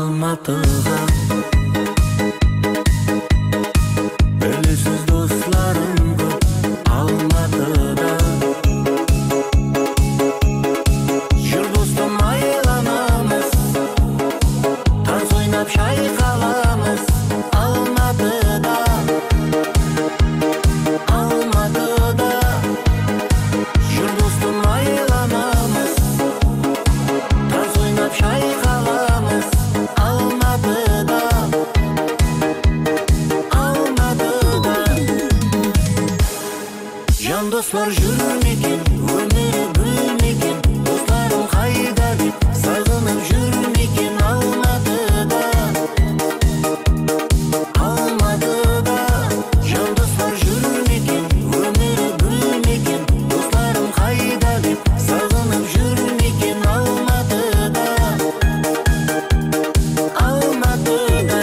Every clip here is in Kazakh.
Алматыға белесіз достарым көп Алматыда. Жүр достым айланамыз, тарс ойнап шайқаламыз Алматыда. Алматыда жүр достым айланамыз, тарс ойнап шайқаламыз Алматыда. Алматыда жан достар жүрмекен, өмірі бөлмекен, достарым қайда деп сағынып жүрмекен Алматыда. Алматыда жан достар жүрмекен, өмірі бөлмекен, достарым қайда деп сағынып жүрмекен Алматыда. Алматыда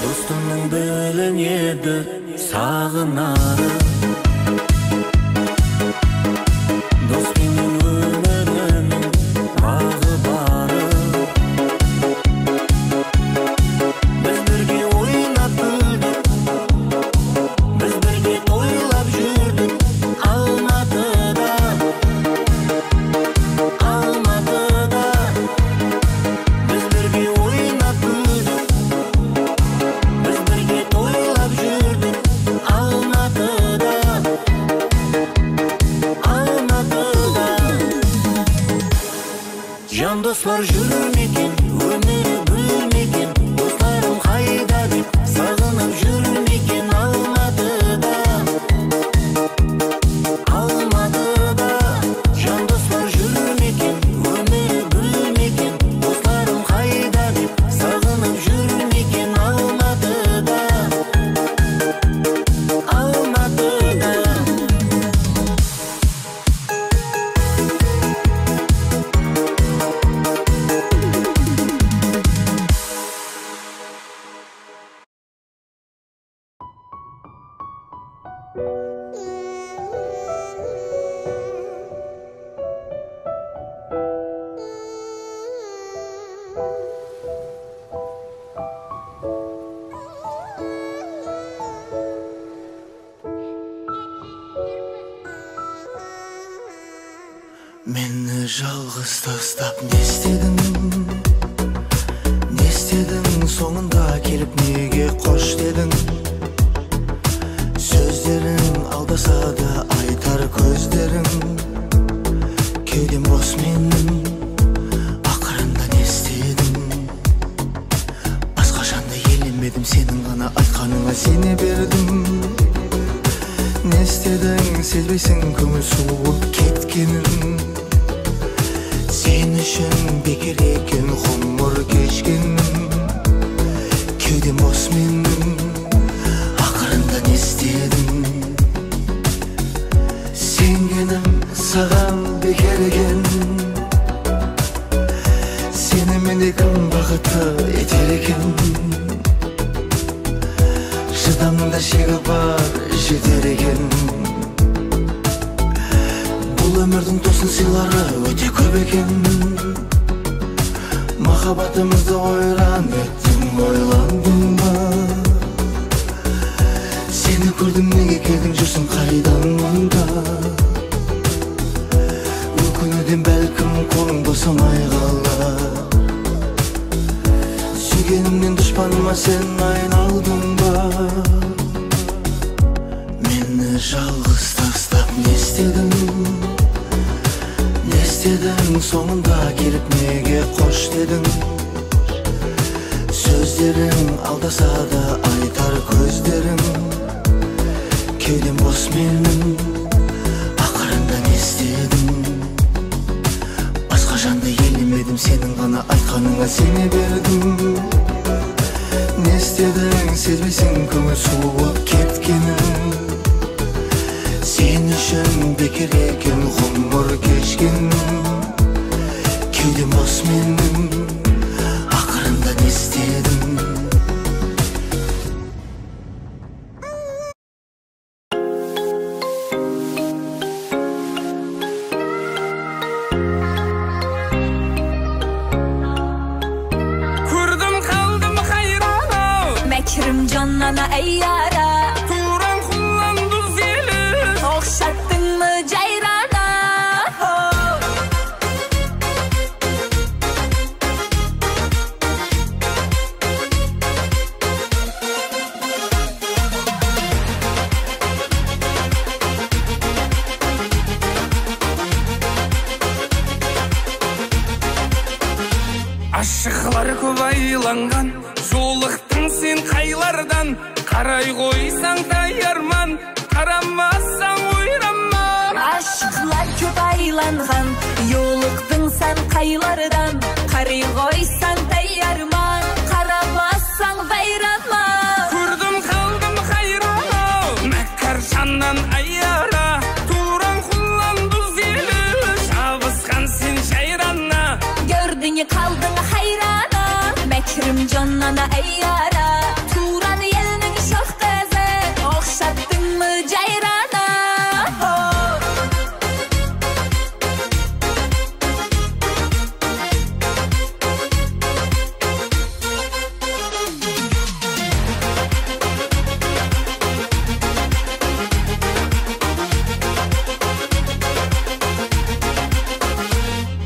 достымның білінеді сағынары, доспенен өмірінің бағы бары. Біз бірге ойнап күлдік, біз бірге тойлап жүрдік Алматыда. Алматыда біз бірге ойнап күлдік, біз бірге тойлап жүрдік Алматыда. Алматыда жан достар жүрмекен, өмірі бөлмекен, достарым қайда деп сағынып жүрмекен Алматыда. Алматыда жан достар жүрмекен, өмірі бөлмекен, достарым қайда деп сағынып жүрмекен Алматыда. Алматыда мені жалғыз тастап не істедің? Не істедің? Соңында келіп неге қош дедің? Сөздерің алдаса да айтар көздерің, кеудем бос менің, ақырында не істедің? Басқа жанды елемедім, сенің ғана айтқаныңа сене бердім. Не істедің? Сезбейсің көңіл суып кеткенін, сен үшін бекер екен ғұмыр кешкенім, кеудем бос менің, ақырында не істедің? Сенгенім саған бекер екен, сені менде кім бақытты етер екен? Шыдамда шегі бар жетер екен. Бұл өмірдің тосын сыйлары өте көп екен. Махаббатымызды ойран еттің, ойландың ба? Сені көрдім, неге келдің, жүрсің қайдан мұнда? Өкінуден бәлкім қолың босамай қалар. Сүйгенімнен дұшпаныма сен айналдың ба? Мені жалғыз тастап не істедің? Не істедің? Соңында келіп неге қош дедің? Сөздерің алдаса да айтар көздерің, кеудем бос менің, ақырында не істедің? Басқа жанды елемедім, сенің ғана айтқаныңа сене бердім. Не істедің? Сезбейсің көңіл суып кеткенін, сен үшін бекер екен ғұмыр кешкенім, кеудем бос менің, ақырында не Mekrim canana eyyara Turan kullandı zeli Okşattın mı cayrana Aşıklar көп айланған жолықтың сен қайлардан қарай қойсаң таярман қарамасаң ойраман Aşıklar köp aylanğan yoluqdың sen qaylardan qarı qoysan tayyarman qaramazsan vayranman көрдім қалдым хайран мәккар жаннан аяра туран құланды зелі жабысқан сен жайрана gördün kaldın hayrana Mekrim canana eyyara Turan yelinin şox qızı Okşattın mı cayrana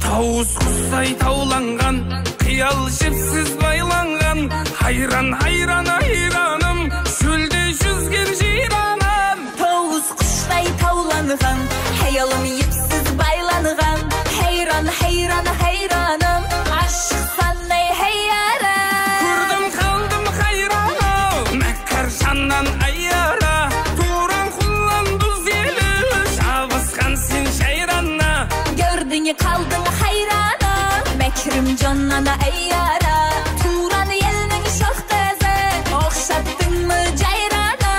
Тауыз құстай тауланған қиял жіпсіз байланған хайран хайран айраным шөлде жүзген жиранам Tavuz kuşday tavlanğan Hayalım yipsiz baylanğan Hayran hayran hayranım Aşık sannay hayyara көрдім қалдым хайранам мәккар жаннан аяра туран құланды зелі жабысқан сен жайрана gördün kaldın hayrana Mekrim canana eyyara Turan yelinin şox qızı Okşattın mı cayrana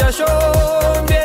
yaşam